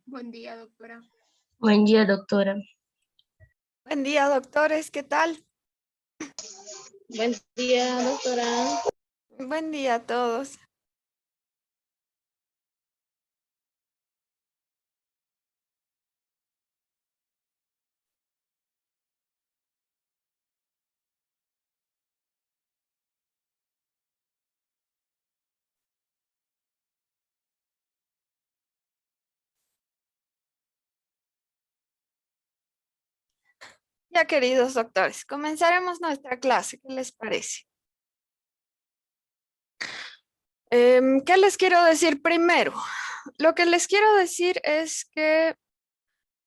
Buen día, doctora. Buen día, doctora. Buen día, doctores, ¿qué tal? Buen día, doctora. Buen día a todos. Ya, queridos doctores, comenzaremos nuestra clase. ¿Qué les parece? ¿Qué les quiero decir primero? Lo que les quiero decir es que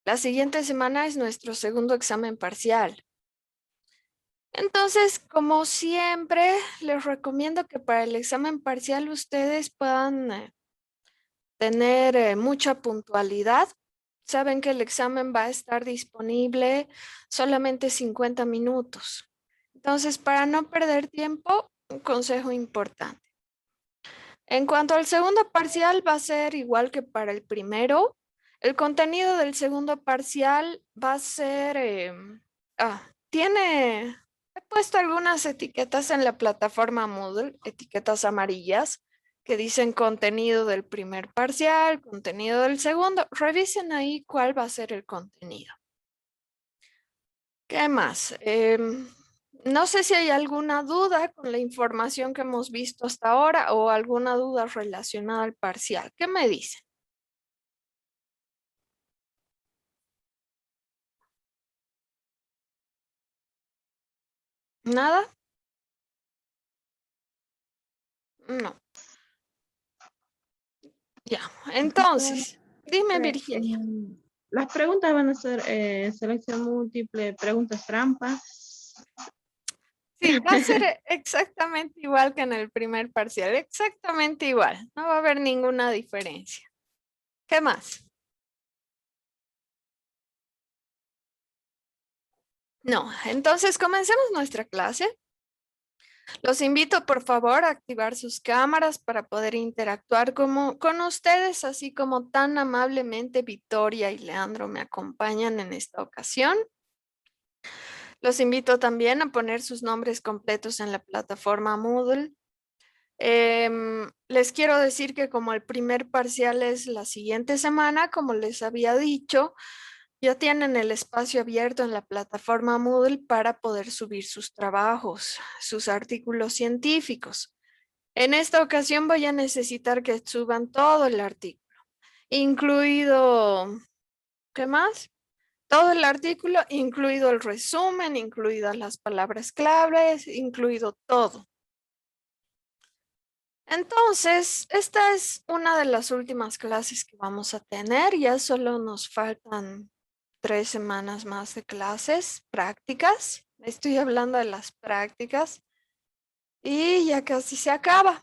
la siguiente semana es nuestro segundo examen parcial. Entonces, como siempre, les recomiendo que para el examen parcial ustedes puedan tener mucha puntualidad. Saben que el examen va a estar disponible solamente 50 minutos. Entonces, para no perder tiempo, un consejo importante. En cuanto al segundo parcial, va a ser igual que para el primero. El contenido del segundo parcial va a ser, he puesto algunas etiquetas en la plataforma Moodle, etiquetas amarillas, que dicen contenido del primer parcial, contenido del segundo. Revisen ahí cuál va a ser el contenido. ¿Qué más? No sé si hay alguna duda con la información que hemos visto hasta ahora o alguna duda relacionada al parcial. ¿Qué me dicen? ¿Nada? No. Ya, entonces, dime, Virginia. Las preguntas van a ser selección múltiple, preguntas trampas. Sí, va a ser exactamente igual que en el primer parcial, exactamente igual. No va a haber ninguna diferencia. ¿Qué más? No, entonces comencemos nuestra clase. Los invito, por favor, a activar sus cámaras para poder interactuar con ustedes, así como tan amablemente Victoria y Leandro me acompañan en esta ocasión. Los invito también a poner sus nombres completos en la plataforma Moodle. Les quiero decir que como el primer parcial es la siguiente semana, como les había dicho, ya tienen el espacio abierto en la plataforma Moodle para poder subir sus trabajos, sus artículos científicos. En esta ocasión voy a necesitar que suban todo el artículo, incluido, ¿qué más? Todo el artículo, incluido el resumen, incluidas las palabras claves, incluido todo. Entonces, esta es una de las últimas clases que vamos a tener. Ya solo nos faltan 3 semanas más de clases prácticas. Estoy hablando de las prácticas y ya casi se acaba.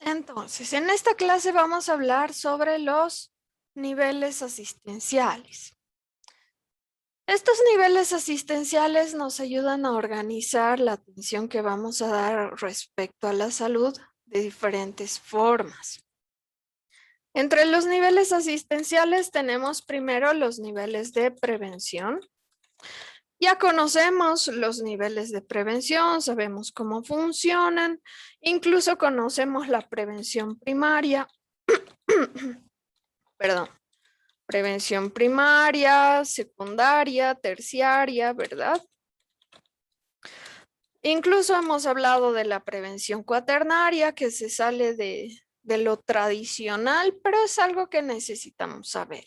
Entonces, en esta clase vamos a hablar sobre los niveles asistenciales. Estos niveles asistenciales nos ayudan a organizar la atención que vamos a dar respecto a la salud de diferentes formas. Entre los niveles asistenciales tenemos primero los niveles de prevención. Ya conocemos los niveles de prevención, sabemos cómo funcionan, incluso conocemos la prevención primaria. Perdón. Prevención primaria, secundaria, terciaria, ¿verdad? Incluso hemos hablado de la prevención cuaternaria, que se sale de lo tradicional, pero es algo que necesitamos saber.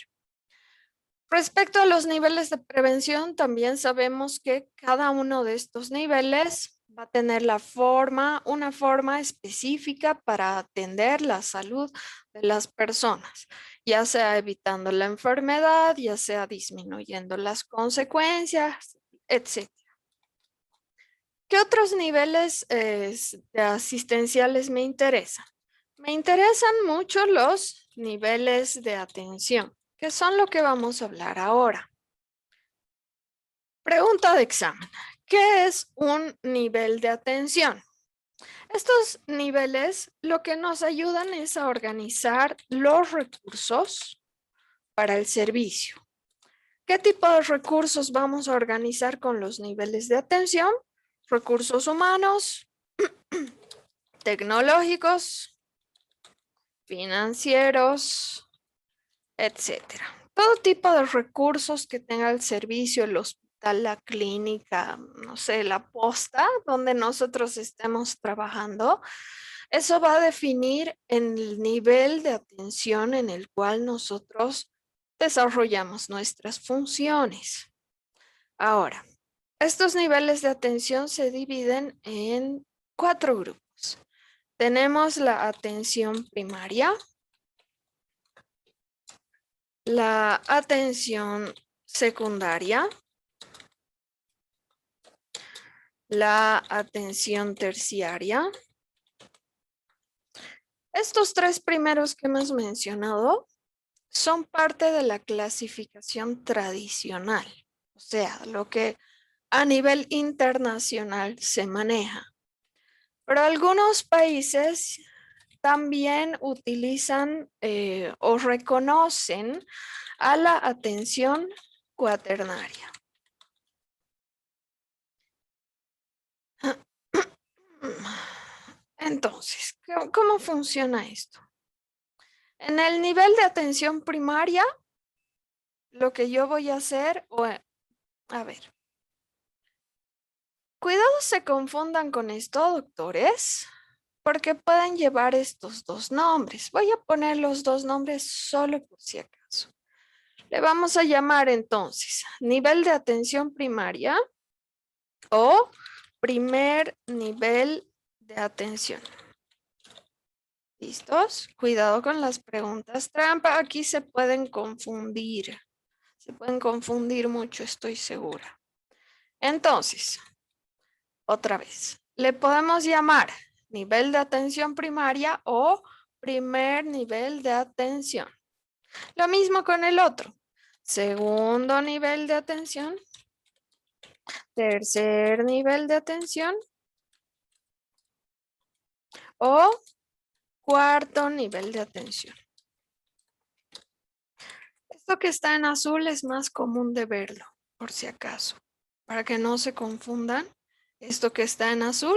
Respecto a los niveles de prevención, también sabemos que cada uno de estos niveles va a tener una forma específica para atender la salud de las personas, ya sea evitando la enfermedad, ya sea disminuyendo las consecuencias, etc. ¿Qué otros niveles asistenciales me interesan? Me interesan mucho los niveles de atención, que son lo que vamos a hablar ahora. Pregunta de examen. ¿Qué es un nivel de atención? Estos niveles lo que nos ayudan es a organizar los recursos para el servicio. ¿Qué tipo de recursos vamos a organizar con los niveles de atención? Recursos humanos, tecnológicos, financieros, etcétera. Todo tipo de recursos que tenga el servicio, el hospital, la clínica, no sé, la posta, donde nosotros estemos trabajando, eso va a definir el nivel de atención en el cual nosotros desarrollamos nuestras funciones. Ahora, estos niveles de atención se dividen en 4 grupos. Tenemos la atención primaria, la atención secundaria, la atención terciaria. Estos 3 primeros que hemos mencionado son parte de la clasificación tradicional, o sea, lo que a nivel internacional se maneja. Pero algunos países también utilizan o reconocen a la atención cuaternaria. Entonces, ¿cómo funciona esto? En el nivel de atención primaria, lo que yo voy a hacer, a ver, cuidado se confundan con esto, doctores, porque pueden llevar estos 2 nombres. Voy a poner los 2 nombres solo por si acaso. Le vamos a llamar entonces nivel de atención primaria o primer nivel de atención. ¿Listos? Cuidado con las preguntas trampa. Aquí se pueden confundir. Se pueden confundir mucho, estoy segura. Entonces, otra vez, le podemos llamar nivel de atención primaria o primer nivel de atención. Lo mismo con el otro. Segundo nivel de atención. Tercer nivel de atención. O cuarto nivel de atención. Esto que está en azul es más común de verlo, por si acaso. Para que no se confundan, esto que está en azul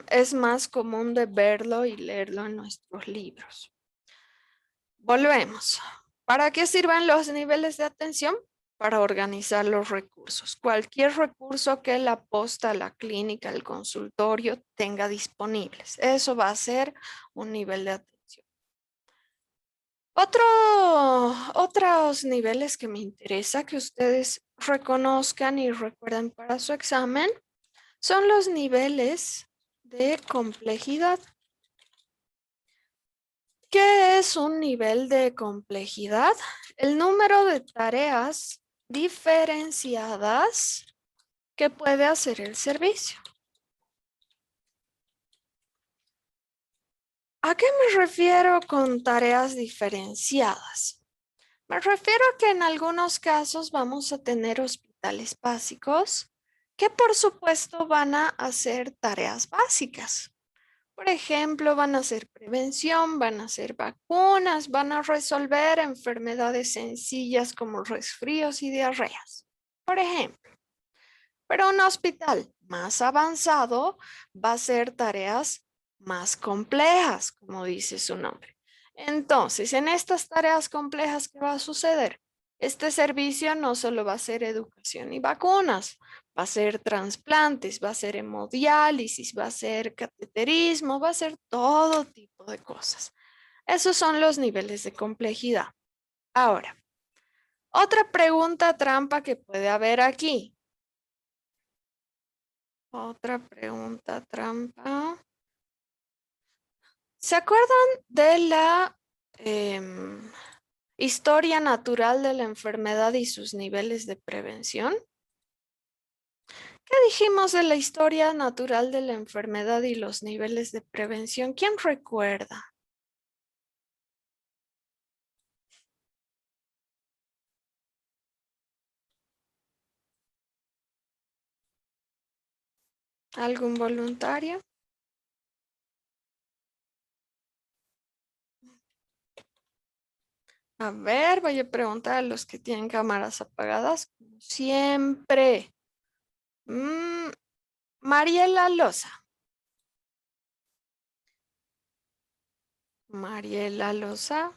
es más común de verlo y leerlo en nuestros libros. Volvemos. ¿Para qué sirven los niveles de atención? Para organizar los recursos. Cualquier recurso que la posta, la clínica, el consultorio tenga disponibles. Eso va a ser un nivel de atención. Otros niveles que me interesa que ustedes reconozcan y recuerden para su examen son los niveles de complejidad. ¿Qué es un nivel de complejidad? El número de tareas diferenciadas que puede hacer el servicio. ¿A qué me refiero con tareas diferenciadas? Me refiero a que en algunos casos vamos a tener hospitales básicos que por supuesto van a hacer tareas básicas. Por ejemplo, van a hacer prevención, van a hacer vacunas, van a resolver enfermedades sencillas como resfríos y diarreas. Por ejemplo, pero un hospital más avanzado va a hacer tareas más complejas, como dice su nombre. Entonces, en estas tareas complejas, ¿qué va a suceder? Este servicio no solo va a ser educación y vacunas, va a ser trasplantes, va a ser hemodiálisis, va a ser cateterismo, va a ser todo tipo de cosas. Esos son los niveles de complejidad. Ahora, otra pregunta trampa que puede haber aquí. Otra pregunta trampa. ¿Se acuerdan de la historia natural de la enfermedad y sus niveles de prevención? ¿Qué dijimos de la historia natural de la enfermedad y los niveles de prevención? ¿Quién recuerda? ¿Algún voluntario? A ver, voy a preguntar a los que tienen cámaras apagadas. Como siempre. Mariela Loza. Mariela Loza.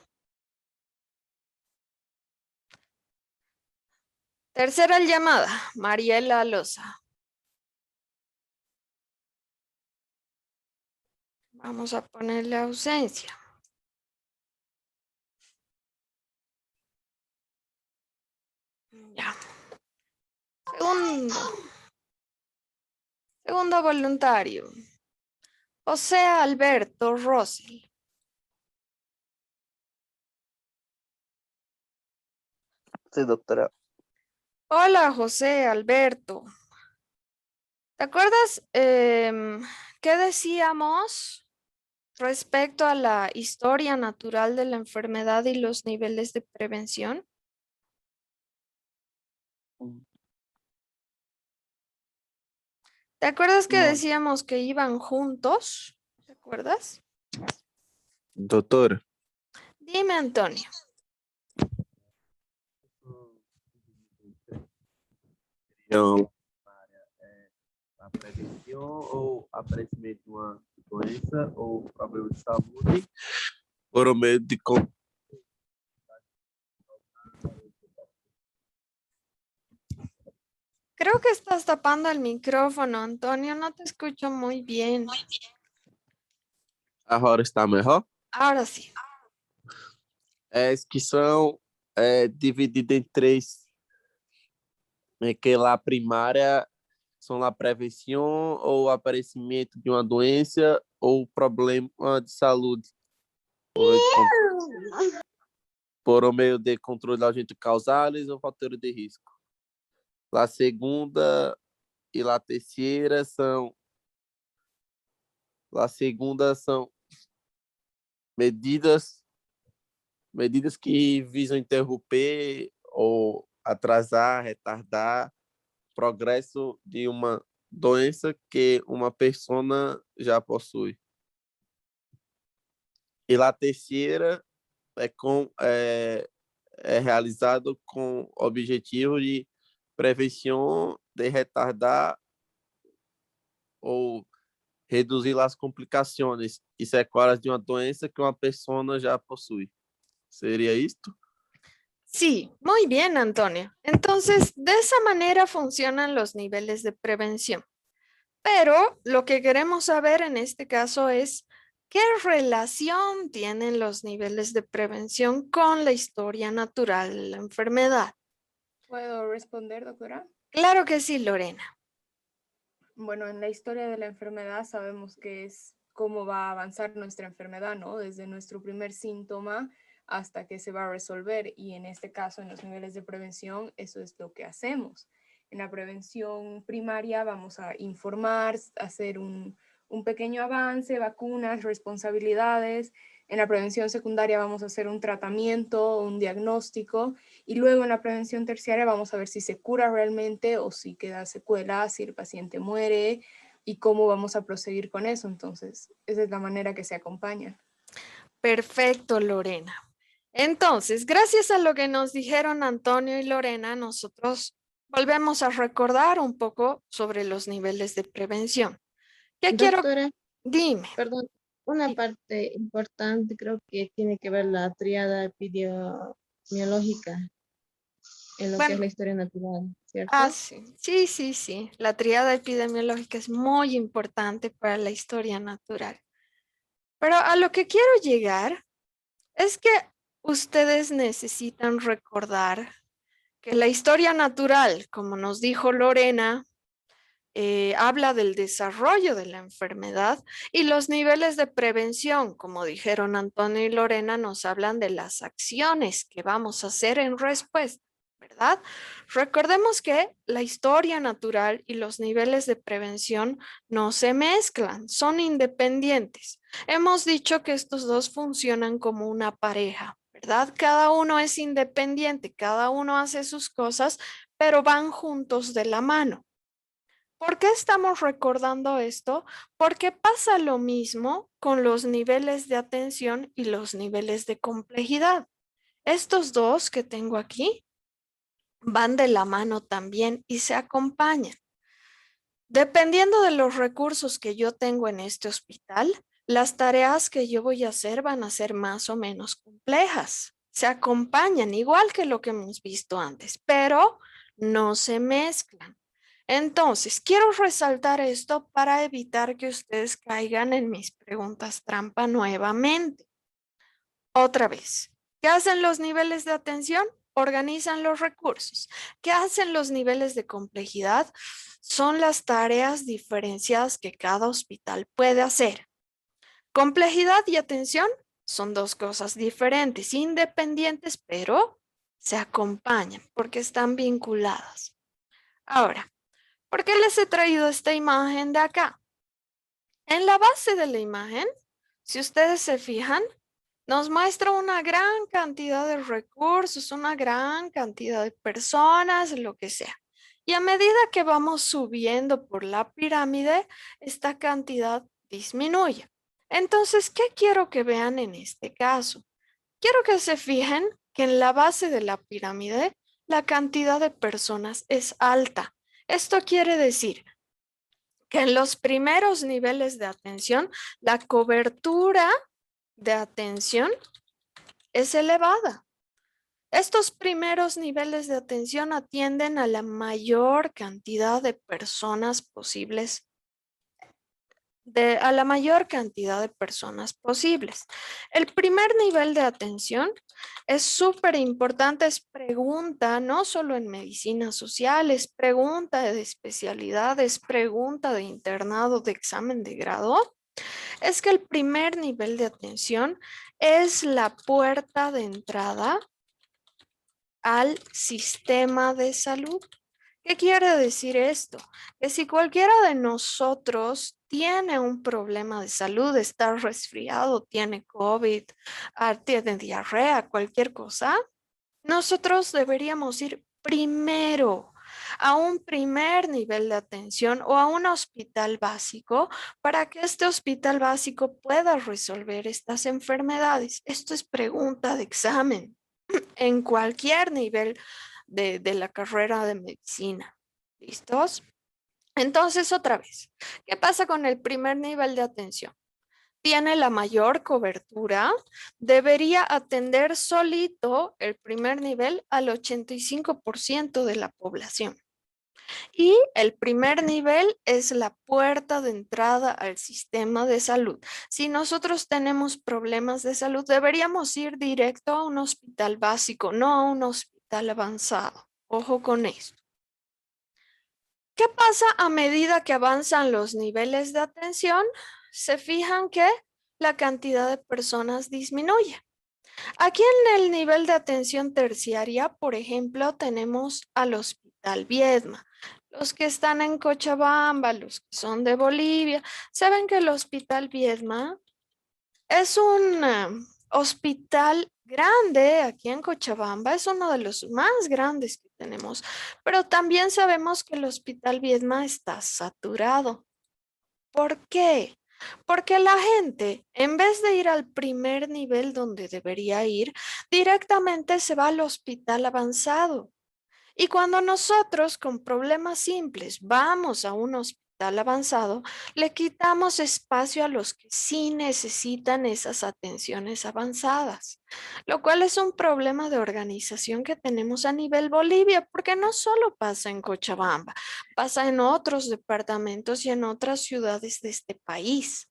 Tercera llamada. Mariela Loza. Vamos a ponerle ausencia. Ya. Segundo voluntario. José Alberto Rosel. Sí, doctora. Hola, José Alberto. ¿Te acuerdas qué decíamos respecto a la historia natural de la enfermedad y los niveles de prevención? ¿Te acuerdas que No. decíamos que iban juntos? ¿Te acuerdas? Doutora, Dime, Antonio. então, a prevenção ou aparecimento de uma doença ou problema de saúde por meio de Creo que estás tapando el micrófono, Antonio. No te escucho muy bien. agora está melhor? Ahora sí. Que são divididas em três. Que lá a primária são a prevenção ou aparecimento de uma doença ou problema de saúde por meio de controle de agentes causais ou fatores de risco. A segunda e a terceira são medidas que visam interromper ou atrasar, retardar progresso de uma doença que uma pessoa já possui. E a terceira é realizado com objetivo de prevenção de retardar ou reduzir as complicações e sequelas de uma doença que uma pessoa já possui. ¿Sería esto? Sí, muy bien, Antonio. Entonces, de esa manera funcionan los niveles de prevención. Pero lo que queremos saber en este caso es qué relación tienen los niveles de prevención con la historia natural de la enfermedad. ¿Puedo responder, doctora? Claro que sí, Lorena. Bueno, en la historia de la enfermedad sabemos que es cómo va a avanzar nuestra enfermedad, ¿no? Desde nuestro primer síntoma hasta que se va a resolver. Y en este caso, en los niveles de prevención, eso es lo que hacemos. En la prevención primaria vamos a informar, hacer un pequeño avance, vacunas, responsabilidades. En la prevención secundaria vamos a hacer un tratamiento, un diagnóstico. Y luego en la prevención terciaria vamos a ver si se cura realmente o si queda secuela, si el paciente muere y cómo vamos a proseguir con eso. Entonces, esa es la manera que se acompañan. Perfecto, Lorena. Entonces, gracias a lo que nos dijeron Antonio y Lorena, nosotros volvemos a recordar un poco sobre los niveles de prevención. ¿Qué quiero? Doctora, Dime. perdón, una Sí. parte importante creo que tiene que ver la triada epidemiológica en lo que es Bueno, la historia natural, ¿cierto? sí. La triada epidemiológica es muy importante para la historia natural. Pero a lo que quiero llegar es que ustedes necesitan recordar que la historia natural, como nos dijo Lorena, habla del desarrollo de la enfermedad y los niveles de prevención, como dijeron Antonio y Lorena, nos hablan de las acciones que vamos a hacer en respuesta, ¿verdad? Recordemos que la historia natural y los niveles de prevención no se mezclan, son independientes. Hemos dicho que estos dos funcionan como una pareja, ¿verdad? Cada uno es independiente, cada uno hace sus cosas, pero van juntos de la mano. ¿Por qué estamos recordando esto? Porque pasa lo mismo con los niveles de atención y los niveles de complejidad. Estos dos que tengo aquí van de la mano también y se acompañan. Dependiendo de los recursos que yo tengo en este hospital, las tareas que yo voy a hacer van a ser más o menos complejas. Se acompañan igual que lo que hemos visto antes, pero no se mezclan. Entonces, quiero resaltar esto para evitar que ustedes caigan en mis preguntas trampa nuevamente. Otra vez, ¿qué hacen los niveles de atención? Organizan los recursos. ¿Qué hacen los niveles de complejidad? Son las tareas diferenciadas que cada hospital puede hacer. Complejidad y atención son dos cosas diferentes, independientes, pero se acompañan porque están vinculadas. Ahora, ¿por qué les he traído esta imagen de acá? En la base de la imagen, si ustedes se fijan, nos muestra una gran cantidad de recursos, una gran cantidad de personas, lo que sea. Y a medida que vamos subiendo por la pirámide, esta cantidad disminuye. Entonces, ¿qué quiero que vean en este caso? Quiero que se fijen que en la base de la pirámide, la cantidad de personas es alta. Esto quiere decir que en los primeros niveles de atención, la cobertura de atención es elevada. Estos primeros niveles de atención atienden a la mayor cantidad de personas posibles, a la mayor cantidad de personas posibles. El primer nivel de atención es súper importante, es pregunta, no solo en medicina social, es pregunta de especialidad, es pregunta de internado, de examen de grado. Es que el primer nivel de atención es la puerta de entrada al sistema de salud. ¿Qué quiere decir esto? Que si cualquiera de nosotros tiene un problema de salud, está resfriado, tiene COVID, tiene diarrea, cualquier cosa, nosotros deberíamos ir primero a un primer nivel de atención o a un hospital básico para que este hospital básico pueda resolver estas enfermedades. Esto es pregunta de examen en cualquier nivel de la carrera de medicina. ¿Listos? Entonces, otra vez, ¿qué pasa con el primer nivel de atención? Tiene la mayor cobertura, debería atender solito el primer nivel al 85% de la población. Y el primer nivel es la puerta de entrada al sistema de salud. Si nosotros tenemos problemas de salud, deberíamos ir directo a un hospital básico, no a un hospital avanzado. Ojo con esto. ¿Qué pasa a medida que avanzan los niveles de atención? Se fijan que la cantidad de personas disminuye. Aquí en el nivel de atención terciaria, por ejemplo, tenemos al Hospital Viedma. Los que están en Cochabamba, los que son de Bolivia, saben que el Hospital Viedma es un hospital grande aquí en Cochabamba, es uno de los más grandes que tenemos, pero también sabemos que el Hospital Viedma está saturado. ¿Por qué? Porque la gente, en vez de ir al primer nivel donde debería ir, directamente se va al hospital avanzado. Y cuando nosotros con problemas simples vamos a un hospital avanzado, le quitamos espacio a los que sí necesitan esas atenciones avanzadas, lo cual es un problema de organización que tenemos a nivel Bolivia, porque no solo pasa en Cochabamba, pasa en otros departamentos y en otras ciudades de este país.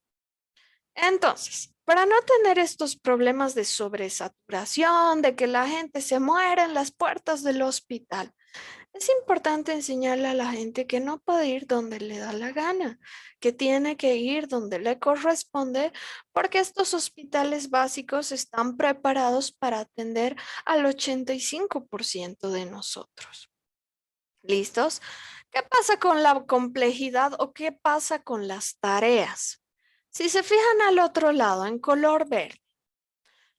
Entonces, para no tener estos problemas de sobresaturación, de que la gente se muera en las puertas del hospital, es importante enseñarle a la gente que no puede ir donde le da la gana, que tiene que ir donde le corresponde, porque estos hospitales básicos están preparados para atender al 85% de nosotros. ¿Listos? ¿Qué pasa con la complejidad o qué pasa con las tareas? Si se fijan al otro lado, en color verde,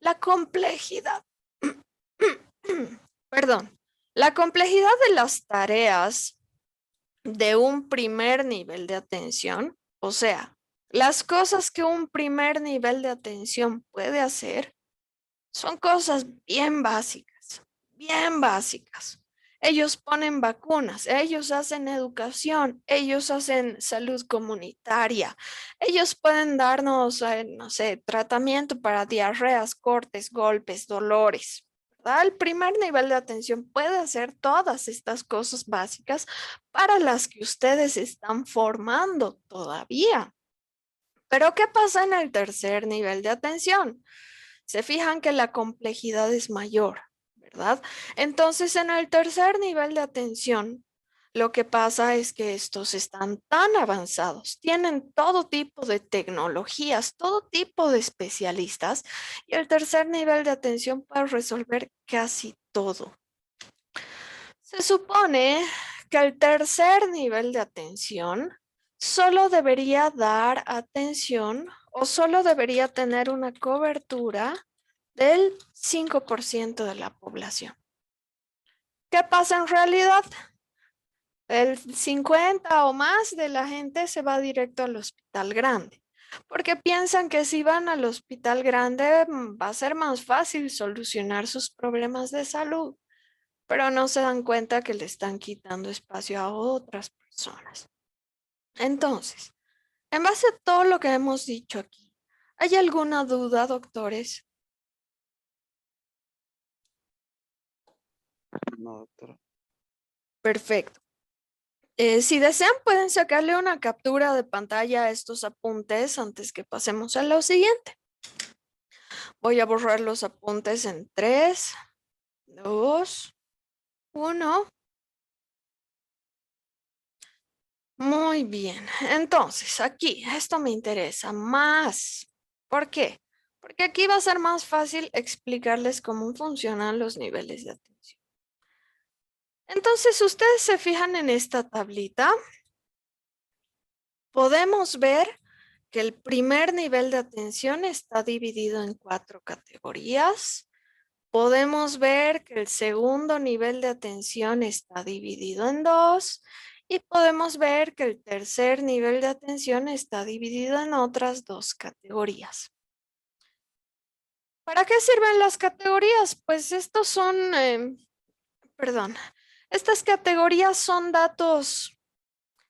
la complejidad, perdón, la complejidad de las tareas de un primer nivel de atención, o sea, las cosas que un primer nivel de atención puede hacer, Son cosas bien básicas, bien básicas. Ellos ponen vacunas, ellos hacen educación, ellos hacen salud comunitaria, ellos pueden darnos, no sé, tratamiento para diarreas, cortes, golpes, dolores, ¿verdad? El primer nivel de atención puede hacer todas estas cosas básicas para las que ustedes están formando todavía. Pero ¿qué pasa en el tercer nivel de atención? Se fijan que la complejidad es mayor, ¿verdad? Entonces, en el tercer nivel de atención, lo que pasa es que estos están tan avanzados, tienen todo tipo de tecnologías, todo tipo de especialistas, y el tercer nivel de atención puede resolver casi todo. Se supone que el tercer nivel de atención solo debería dar atención o solo debería tener una cobertura del 5% de la población. ¿Qué pasa en realidad? El 50 o más de la gente se va directo al hospital grande, porque piensan que si van al hospital grande va a ser más fácil solucionar sus problemas de salud, pero no se dan cuenta que le están quitando espacio a otras personas. Entonces, en base a todo lo que hemos dicho aquí, ¿hay alguna duda, doctores? No, doctora. Perfecto. Si desean, pueden sacarle una captura de pantalla a estos apuntes antes que pasemos a lo siguiente. Voy a borrar los apuntes en 3, 2, 1. Muy bien. Entonces, aquí, esto me interesa más. ¿Por qué? Porque aquí va a ser más fácil explicarles cómo funcionan los niveles de atención. Entonces, ustedes se fijan en esta tablita. Podemos ver que el primer nivel de atención está dividido en 4 categorías. Podemos ver que el segundo nivel de atención está dividido en 2 y podemos ver que el tercer nivel de atención está dividido en otras 2 categorías. ¿Para qué sirven las categorías? Pues estos son, estas categorías son datos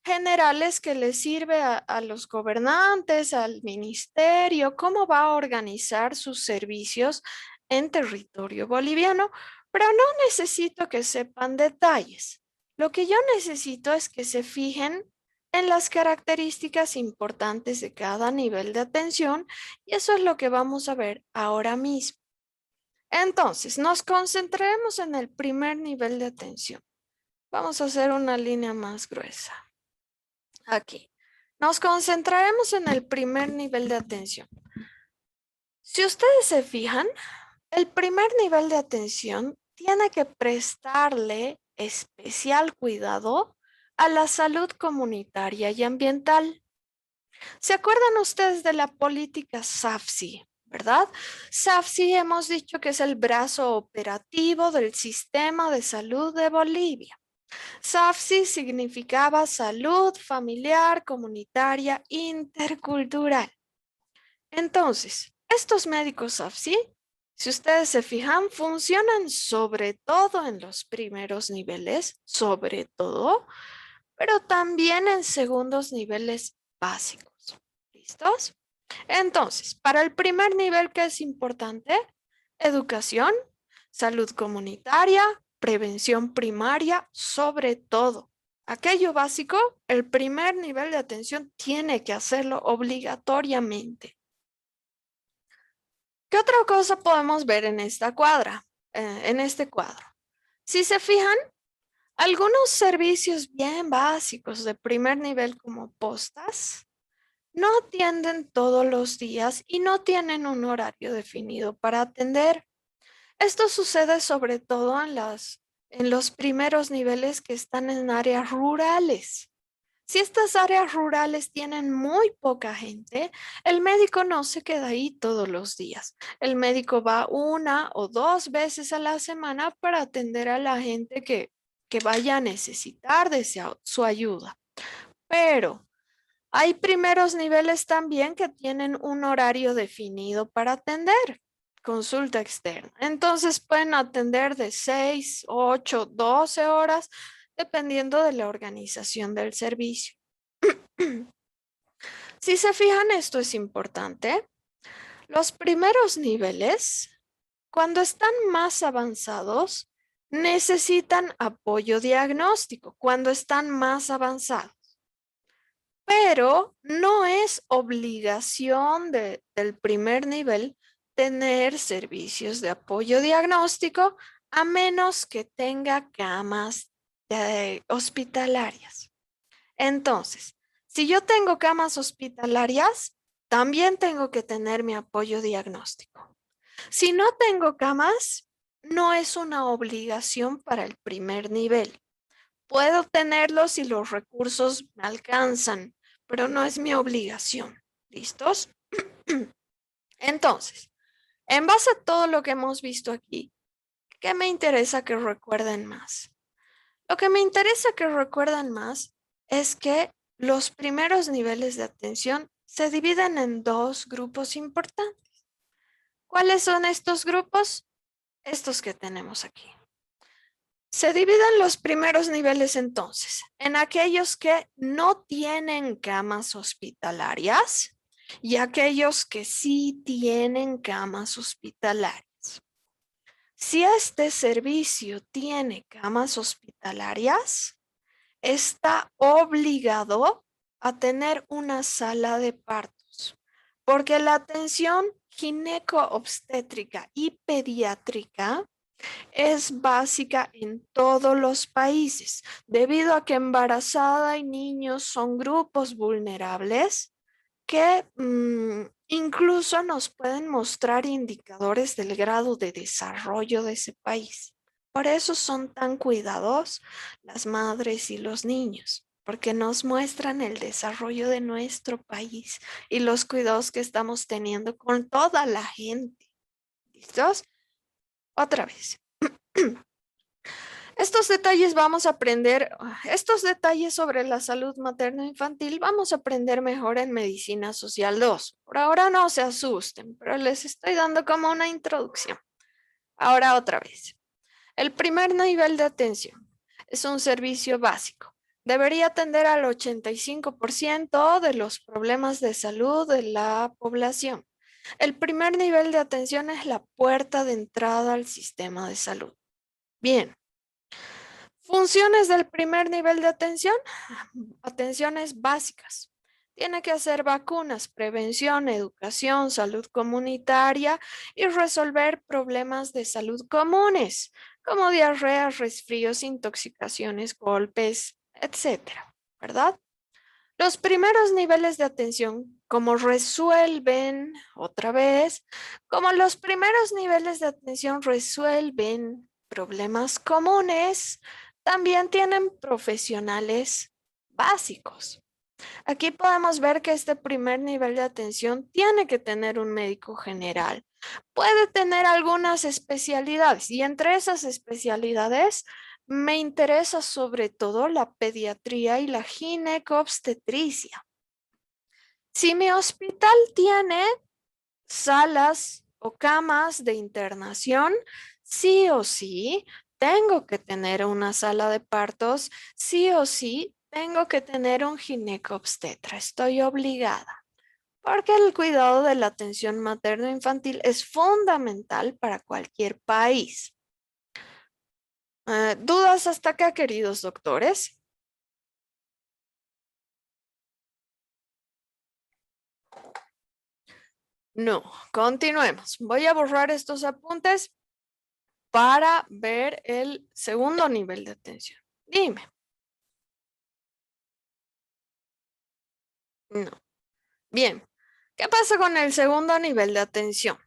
generales que les sirve a los gobernantes, al ministerio, cómo va a organizar sus servicios en territorio boliviano, pero no necesito que sepan detalles. Lo que yo necesito es que se fijen en las características importantes de cada nivel de atención y eso es lo que vamos a ver ahora mismo. Entonces, nos concentremos en el primer nivel de atención. Vamos a hacer una línea más gruesa. Aquí. Nos concentraremos en el primer nivel de atención. Si ustedes se fijan, el primer nivel de atención tiene que prestarle especial cuidado a la salud comunitaria y ambiental. ¿Se acuerdan ustedes de la política SAFSI, verdad? SAFSI hemos dicho que es el brazo operativo del sistema de salud de Bolivia. SAFSI significaba salud familiar, comunitaria, intercultural. Entonces, estos médicos SAFSI, si ustedes se fijan, funcionan sobre todo en los primeros niveles, sobre todo, pero también en segundos niveles básicos. ¿Listos? Entonces, para el primer nivel, ¿qué es importante? Educación, salud comunitaria, prevención primaria, sobre todo. Aquello básico, el primer nivel de atención tiene que hacerlo obligatoriamente. ¿Qué otra cosa podemos ver en esta cuadra? En este cuadro. Si se fijan, algunos servicios bien básicos de primer nivel como postas no atienden todos los días y no tienen un horario definido para atender. Esto sucede sobre todo en los primeros niveles que están en áreas rurales. Si estas áreas rurales tienen muy poca gente, el médico no se queda ahí todos los días. El médico va 1 o 2 veces a la semana para atender a la gente que vaya a necesitar de su ayuda. Pero hay primeros niveles también que tienen un horario definido para atender, consulta externa. Entonces pueden atender de 6, 8, 12 horas, dependiendo de la organización del servicio. Si se fijan, esto es importante. Los primeros niveles, cuando están más avanzados, necesitan apoyo diagnóstico, cuando están más avanzados. Pero no es obligación del primer nivel tener servicios de apoyo diagnóstico a menos que tenga camas hospitalarias. Entonces, si yo tengo camas hospitalarias, también tengo que tener mi apoyo diagnóstico. Si no tengo camas, no es una obligación para el primer nivel. Puedo tenerlos si los recursos me alcanzan, pero no es mi obligación. ¿Listos? Entonces, en base a todo lo que hemos visto aquí, ¿qué me interesa que recuerden más? Lo que me interesa que recuerden más es que los primeros niveles de atención se dividen en dos grupos importantes. ¿Cuáles son estos grupos? Estos que tenemos aquí. Se dividen los primeros niveles entonces en aquellos que no tienen camas hospitalarias y aquellos que sí tienen camas hospitalarias. Si este servicio tiene camas hospitalarias, está obligado a tener una sala de partos, porque la atención gineco-obstétrica y pediátrica es básica en todos los países, debido a que embarazada y niños son grupos vulnerables que incluso nos pueden mostrar indicadores del grado de desarrollo de ese país. Por eso son tan cuidados las madres y los niños, porque nos muestran el desarrollo de nuestro país y los cuidados que estamos teniendo con toda la gente. ¿Listos? Otra vez. Estos detalles vamos a aprender, estos detalles sobre la salud materno-infantil vamos a aprender mejor en Medicina Social 2. Por ahora no se asusten, pero les estoy dando como una introducción. Ahora otra vez. El primer nivel de atención es un servicio básico. Debería atender al 85% de los problemas de salud de la población. El primer nivel de atención es la puerta de entrada al sistema de salud. Bien. Funciones del primer nivel de atención, atenciones básicas. Tiene que hacer vacunas, prevención, educación, salud comunitaria y resolver problemas de salud comunes, como diarreas, resfríos, intoxicaciones, golpes, etcétera, ¿verdad? Los primeros niveles de atención, como resuelven, otra vez, como los primeros niveles de atención resuelven problemas comunes, también tienen profesionales básicos. Aquí podemos ver que este primer nivel de atención tiene que tener un médico general. Puede tener algunas especialidades y entre esas especialidades me interesa sobre todo la pediatría y la ginecobstetricia. Si mi hospital tiene salas o camas de internación, sí o sí tengo que tener una sala de partos, sí o sí tengo que tener un ginecobstetra. Estoy obligada. Porque el cuidado de la atención materno-infantil es fundamental para cualquier país. ¿Dudas hasta acá, queridos doctores? No, continuemos. Voy a borrar estos apuntes para ver el segundo nivel de atención. Dime. No. Bien. ¿Qué pasa con el segundo nivel de atención?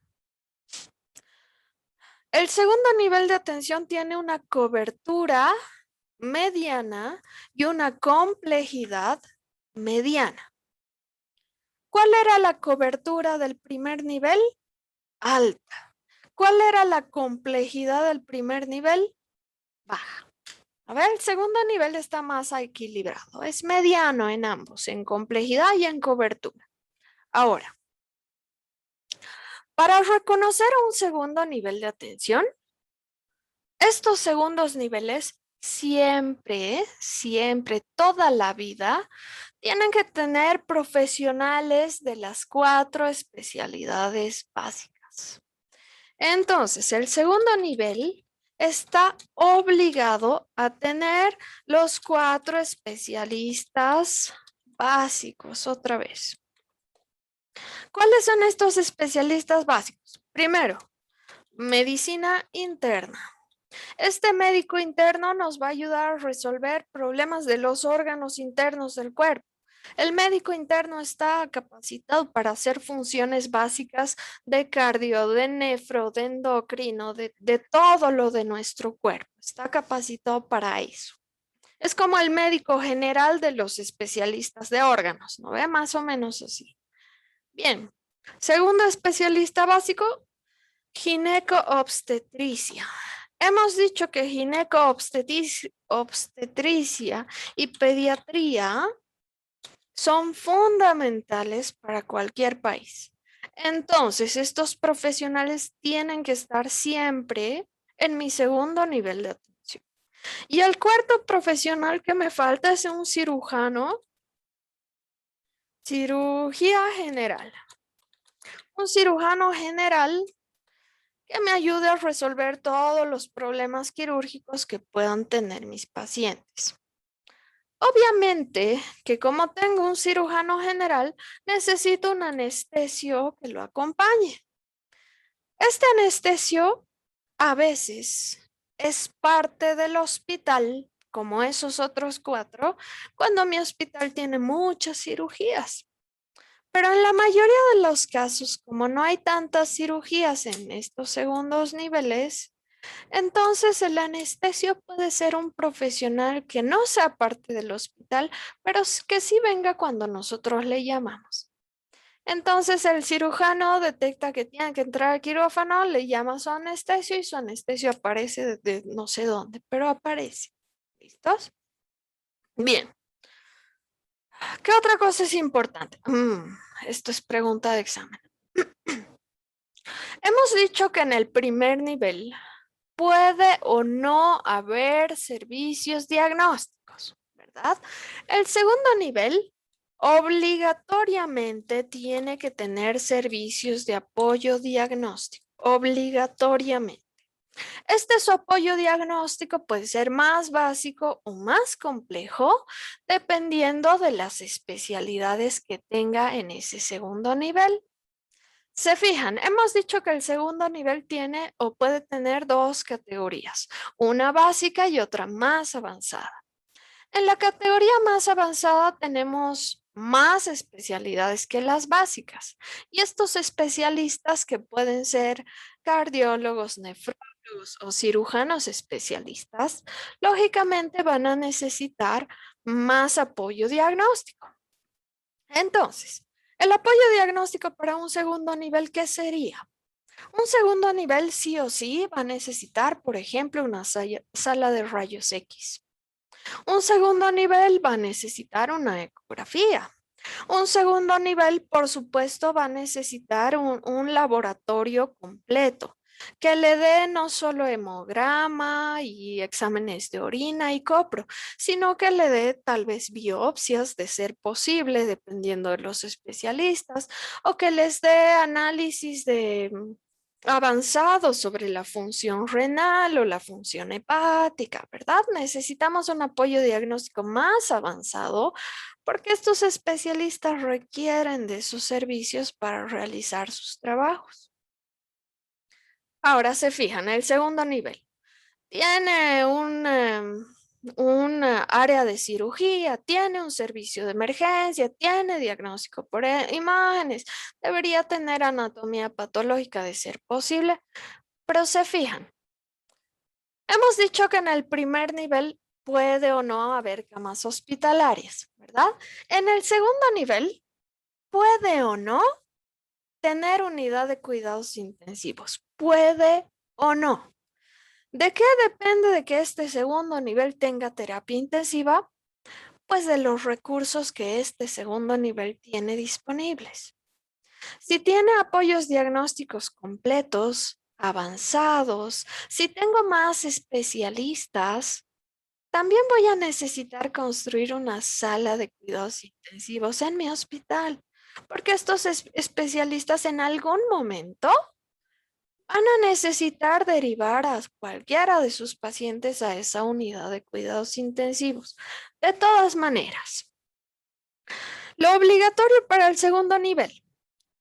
El segundo nivel de atención tiene una cobertura mediana y una complejidad mediana. ¿Cuál era la cobertura del primer nivel? Alta. ¿Cuál era la complejidad del primer nivel? Baja. A ver, el segundo nivel está más equilibrado. Es mediano en ambos, en complejidad y en cobertura. Ahora, Para reconocer un segundo nivel de atención, estos segundos niveles siempre, toda la vida, tienen que tener profesionales de las 4 especialidades básicas. Entonces, el segundo nivel está obligado a tener los 4 especialistas básicos otra vez. ¿Cuáles son estos especialistas básicos? Primero, medicina interna. Este médico interno nos va a ayudar a resolver problemas de los órganos internos del cuerpo. El médico interno está capacitado para hacer funciones básicas de cardio, de nefro, de endocrino, de todo lo de nuestro cuerpo. Está capacitado para eso. Es como el médico general de los especialistas de órganos, ¿no ve? Más o menos así. Bien. Segundo especialista básico, gineco-obstetricia. Hemos dicho que gineco-obstetricia y pediatría son fundamentales para cualquier país. Entonces, estos profesionales tienen que estar siempre en mi segundo nivel de atención. Y el cuarto profesional que me falta es un cirujano, cirugía general. Un cirujano general que me ayude a resolver todos los problemas quirúrgicos que puedan tener mis pacientes. Obviamente que como tengo un cirujano general, necesito un anestesio que lo acompañe. Este anestesio a veces es parte del hospital, como esos otros 4, cuando mi hospital tiene muchas cirugías. Pero en la mayoría de los casos, como no hay tantas cirugías en estos segundos niveles, entonces el anestesio puede ser un profesional que no sea parte del hospital, pero que sí venga cuando nosotros le llamamos. Entonces el cirujano detecta que tiene que entrar al quirófano, le llama a su anestesio y su anestesio aparece de no sé dónde, pero aparece. ¿Listos? Bien. ¿Qué otra cosa es importante? Esto es pregunta de examen. Hemos dicho que en el primer nivel puede o no haber servicios diagnósticos, ¿verdad? El segundo nivel obligatoriamente tiene que tener servicios de apoyo diagnóstico, obligatoriamente. Su apoyo diagnóstico puede ser más básico o más complejo, dependiendo de las especialidades que tenga en ese segundo nivel. Se fijan, hemos dicho que el segundo nivel tiene o puede tener 2 categorías, una básica y otra más avanzada. En la categoría más avanzada tenemos más especialidades que las básicas y estos especialistas que pueden ser cardiólogos, nefrólogos o cirujanos especialistas, lógicamente van a necesitar más apoyo diagnóstico. Entonces, el apoyo diagnóstico para un segundo nivel, ¿qué sería? Un segundo nivel sí o sí va a necesitar, por ejemplo, una sala de rayos X. Un segundo nivel va a necesitar una ecografía. Un segundo nivel, por supuesto, va a necesitar un laboratorio completo que le dé no solo hemograma y exámenes de orina y copro, sino que le dé tal vez biopsias de ser posible, dependiendo de los especialistas, o que les dé análisis avanzados sobre la función renal o la función hepática, ¿verdad? Necesitamos un apoyo diagnóstico más avanzado porque estos especialistas requieren de sus servicios para realizar sus trabajos. Ahora se fijan, el segundo nivel tiene un área de cirugía, tiene un servicio de emergencia, tiene diagnóstico por imágenes, debería tener anatomía patológica de ser posible, pero se fijan, hemos dicho que en el primer nivel puede o no haber camas hospitalarias, ¿verdad? En el segundo nivel puede o no tener unidad de cuidados intensivos, puede o no. ¿De qué depende de que este segundo nivel tenga terapia intensiva? Pues de los recursos que este segundo nivel tiene disponibles. Si tiene apoyos diagnósticos completos, avanzados, si tengo más especialistas, también voy a necesitar construir una sala de cuidados intensivos en mi hospital, porque estos especialistas en algún momento van a necesitar derivar a cualquiera de sus pacientes a esa unidad de cuidados intensivos. De todas maneras, lo obligatorio para el segundo nivel: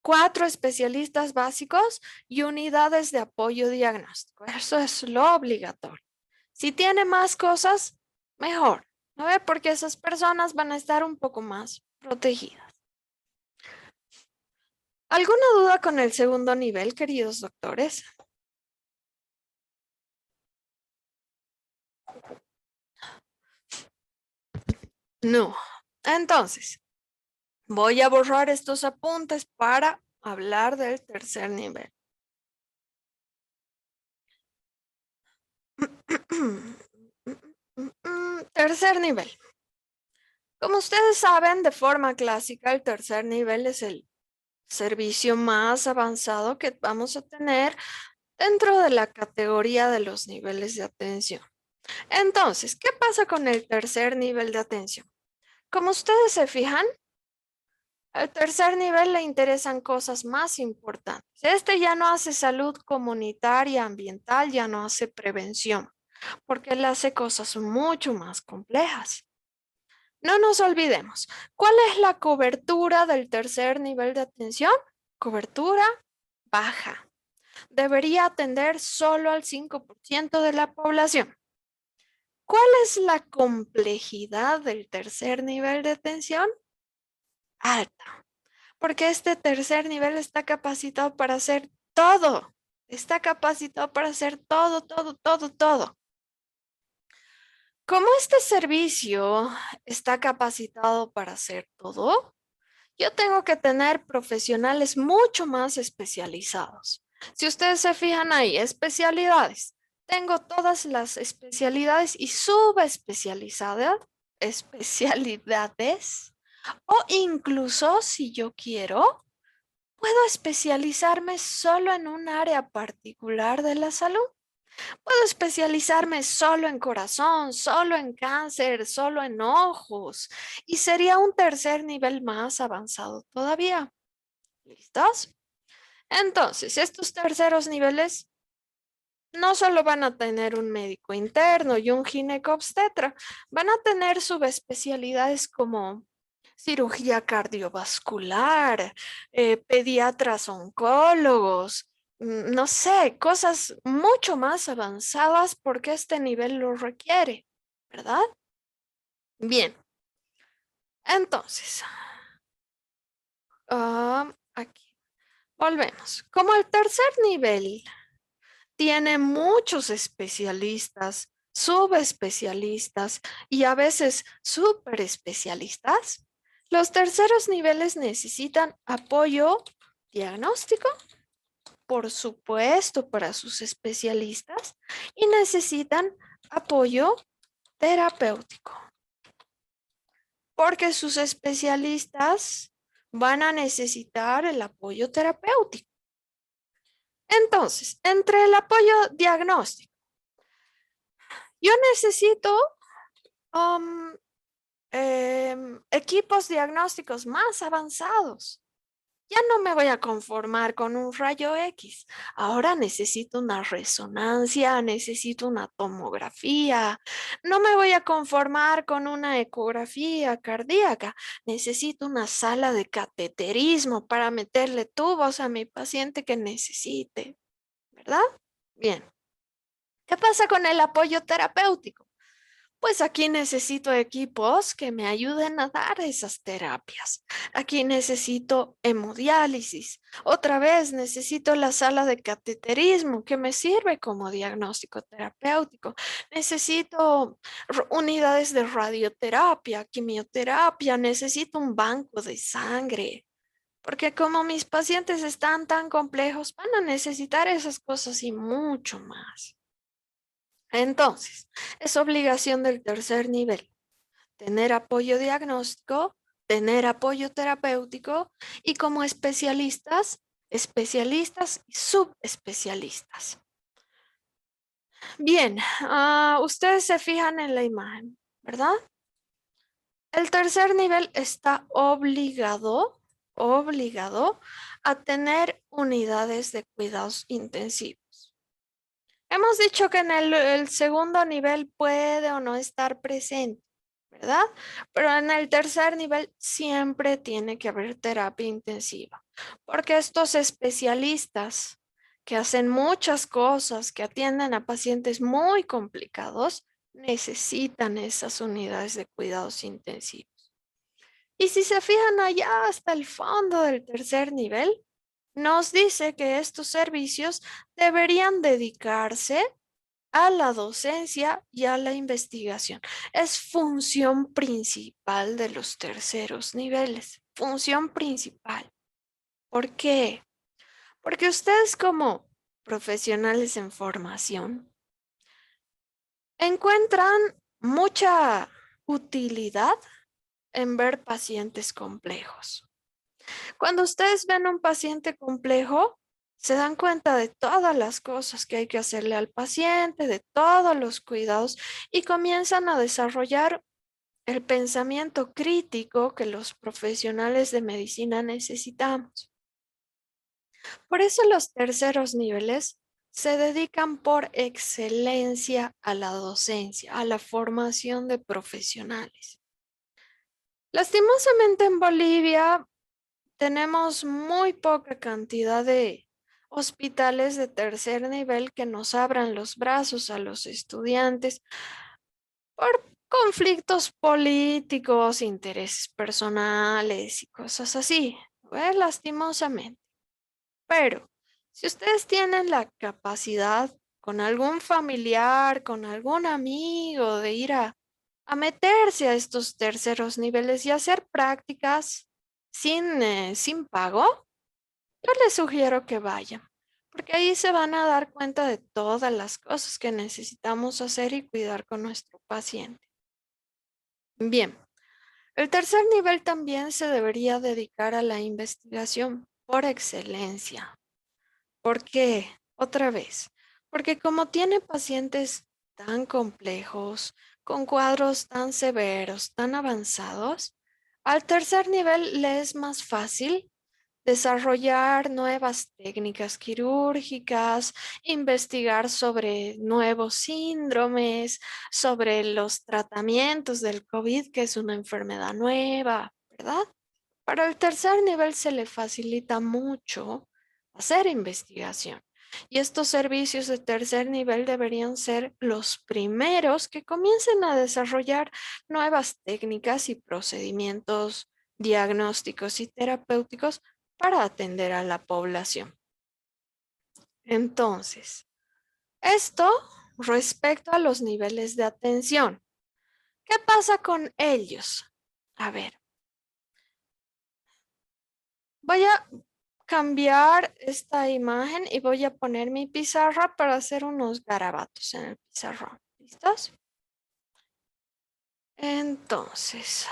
4 especialistas básicos y unidades de apoyo diagnóstico. Eso es lo obligatorio. Si tiene más cosas, mejor, ¿no ve? Porque esas personas van a estar un poco más protegidas. ¿Alguna duda con el segundo nivel, queridos doctores? No. Entonces, voy a borrar estos apuntes para hablar del tercer nivel. Tercer nivel. Como ustedes saben, de forma clásica, el tercer nivel es el servicio más avanzado que vamos a tener dentro de la categoría de los niveles de atención. Entonces, ¿qué pasa con el tercer nivel de atención? Como ustedes se fijan, al tercer nivel le interesan cosas más importantes. Este ya no hace salud comunitaria, ambiental, ya no hace prevención, porque él hace cosas mucho más complejas. No nos olvidemos, ¿cuál es la cobertura del tercer nivel de atención? Cobertura baja. Debería atender solo al 5% de la población. ¿Cuál es la complejidad del tercer nivel de atención? Alta, porque este tercer nivel está capacitado para hacer todo. Está capacitado para hacer todo, todo, todo, todo. Como este servicio está capacitado para hacer todo, yo tengo que tener profesionales mucho más especializados. Si ustedes se fijan ahí, especialidades. Tengo todas las especialidades y especialidades. O incluso, si yo quiero, puedo especializarme solo en un área particular de la salud. Puedo especializarme solo en corazón, solo en cáncer, solo en ojos. Y sería un tercer nivel más avanzado todavía. ¿Listos? Entonces, estos terceros niveles no solo van a tener un médico interno y un ginecobstetra, van a tener subespecialidades como cirugía cardiovascular, pediatras oncólogos, no sé, cosas mucho más avanzadas porque este nivel lo requiere, ¿verdad? Bien, entonces, aquí, volvemos. Como el tercer nivel tiene muchos especialistas, subespecialistas y a veces superespecialistas, los terceros niveles necesitan apoyo diagnóstico, por supuesto, para sus especialistas, y necesitan apoyo terapéutico, porque sus especialistas van a necesitar el apoyo terapéutico. Entonces, entre el apoyo diagnóstico, yo necesito equipos diagnósticos más avanzados. Ya no me voy a conformar con un rayo X. Ahora necesito una resonancia, necesito una tomografía. No me voy a conformar con una ecografía cardíaca. Necesito una sala de cateterismo para meterle tubos a mi paciente que necesite. ¿Verdad? Bien. ¿Qué pasa con el apoyo terapéutico? Pues aquí necesito equipos que me ayuden a dar esas terapias. Aquí necesito hemodiálisis. Otra vez necesito la sala de cateterismo que me sirve como diagnóstico terapéutico. Necesito unidades de radioterapia, quimioterapia. Necesito un banco de sangre. Porque como mis pacientes están tan complejos, van a necesitar esas cosas y mucho más. Entonces, es obligación del tercer nivel tener apoyo diagnóstico, tener apoyo terapéutico y como especialistas, especialistas y subespecialistas. Bien, ustedes se fijan en la imagen, ¿verdad? El tercer nivel está obligado a tener unidades de cuidados intensivos. Hemos dicho que en el segundo nivel puede o no estar presente, ¿verdad? Pero en el tercer nivel siempre tiene que haber terapia intensiva, porque estos especialistas que hacen muchas cosas, que atienden a pacientes muy complicados, necesitan esas unidades de cuidados intensivos. Y si se fijan allá hasta el fondo del tercer nivel, nos dice que estos servicios deberían dedicarse a la docencia y a la investigación. Es función principal de los terceros niveles. Función principal. ¿Por qué? Porque ustedes como profesionales en formación encuentran mucha utilidad en ver pacientes complejos. Cuando ustedes ven un paciente complejo, se dan cuenta de todas las cosas que hay que hacerle al paciente, de todos los cuidados y comienzan a desarrollar el pensamiento crítico que los profesionales de medicina necesitamos. Por eso los terceros niveles se dedican por excelencia a la docencia, a la formación de profesionales. Lastimosamente en Bolivia tenemos muy poca cantidad de hospitales de tercer nivel que nos abran los brazos a los estudiantes por conflictos políticos, intereses personales y cosas así, lastimosamente. Pero si ustedes tienen la capacidad con algún familiar, con algún amigo de ir a meterse a estos terceros niveles y hacer prácticas sin pago, yo les sugiero que vayan, porque ahí se van a dar cuenta de todas las cosas que necesitamos hacer y cuidar con nuestro paciente. Bien, el tercer nivel también se debería dedicar a la investigación por excelencia. ¿Por qué? Otra vez, porque como tiene pacientes tan complejos, con cuadros tan severos, tan avanzados, al tercer nivel le es más fácil desarrollar nuevas técnicas quirúrgicas, investigar sobre nuevos síndromes, sobre los tratamientos del COVID, que es una enfermedad nueva, ¿verdad? Para el tercer nivel se le facilita mucho hacer investigación. Y estos servicios de tercer nivel deberían ser los primeros que comiencen a desarrollar nuevas técnicas y procedimientos diagnósticos y terapéuticos para atender a la población. Entonces, esto respecto a los niveles de atención. ¿Qué pasa con ellos? A ver, voy a cambiar esta imagen y voy a poner mi pizarra para hacer unos garabatos en el pizarrón. ¿Listos? Entonces,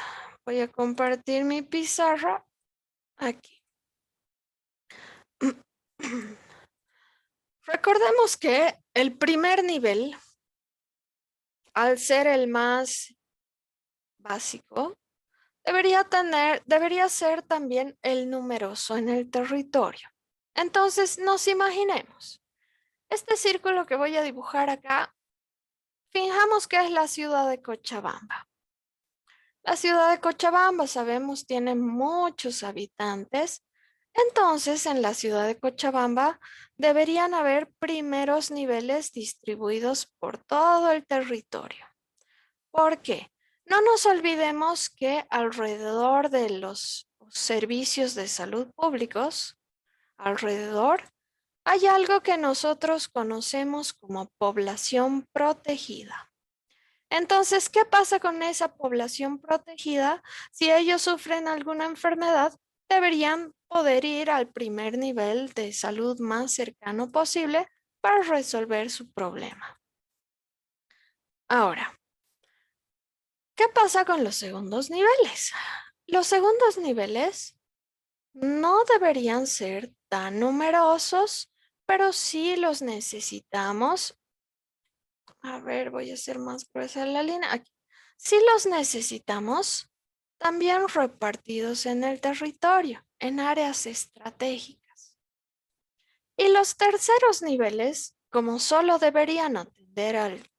voy a compartir mi pizarra aquí. Recordemos que el primer nivel, al ser el más básico, debería ser también el numeroso en el territorio. Entonces, nos imaginemos. Este círculo que voy a dibujar acá, fijamos que es la ciudad de Cochabamba. La ciudad de Cochabamba, sabemos, tiene muchos habitantes. Entonces, en la ciudad de Cochabamba deberían haber primeros niveles distribuidos por todo el territorio. ¿Por qué? No nos olvidemos que alrededor de los servicios de salud públicos, alrededor, hay algo que nosotros conocemos como población protegida. Entonces, ¿qué pasa con esa población protegida? Si ellos sufren alguna enfermedad, deberían poder ir al primer nivel de salud más cercano posible para resolver su problema. Ahora, ¿qué pasa con los segundos niveles? los segundos niveles no deberían ser tan numerosos, pero sí los necesitamos. A ver, voy a hacer más gruesa la línea. Aquí. Sí los necesitamos también repartidos en el territorio, en áreas estratégicas. Y los terceros niveles, como solo deberían atender al